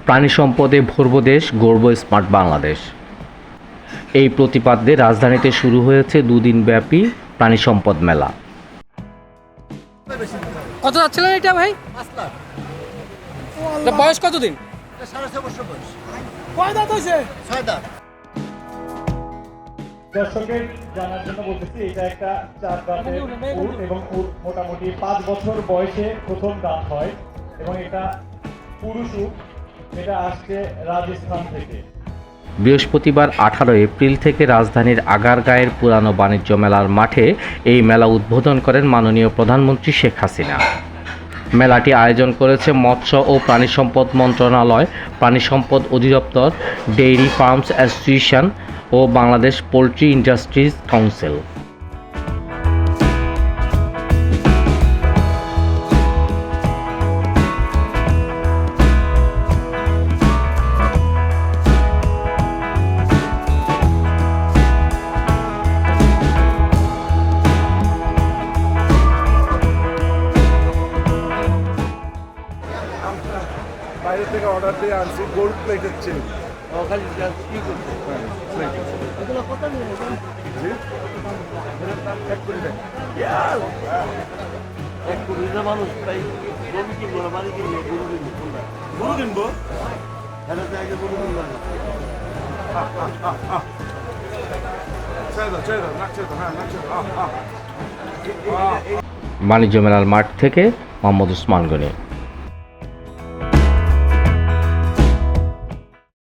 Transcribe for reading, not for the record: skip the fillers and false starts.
প্রাণী সম্পদে ভরব দেশ, গর্ব স্মার্ট বাংলাদেশ। এই প্রতিপাদ্যে রাজধানীতে শুরু হয়েছে দুদিনব্যাপী প্রাণী সম্পদ মেলা। কত যাচ্ছিলেন এটা ভাই? 5 লাখ। এটা বয়স কতদিন? এটা 6.5 বছর বয়স। কয় দাঁত হয়েছে? 6 দাঁত। দর্শকের জানার জন্য বলতেছি, এটা একটা 4 দাঁতের উট এবং উট মোটামুটি 5 বছর বয়সে প্রথম দাঁত হয় এবং এটা পুরুষ উট। এটা আসছে রাজস্থান থেকে। বৃহস্পতিবার 18 এপ্রিল থেকে রাজধানীর আগারগাঁয়ের পুরানো বাণিজ্য মেলার মাঠে এই মেলা উদ্বোধন করেন মাননীয় প্রধানমন্ত্রী শেখ হাসিনা। মেলাটি আয়োজন করেছে মৎস্য ও প্রাণী সম্পদ মন্ত্রণালয়, প্রাণী সম্পদ অধিদপ্তর, ডেইরি ফার্মস অ্যাসোসিয়েশন ও বাংলাদেশ পোল্ট্রি ইন্ডাস্ট্রিজ কাউন্সিল। বাইরে থেকে অর্ডার দিয়ে আনছি গোল্ড প্লেটেড চিলি। বাণিজ্য মেলার মাঠ থেকে মোহাম্মদ ওসমান গনি।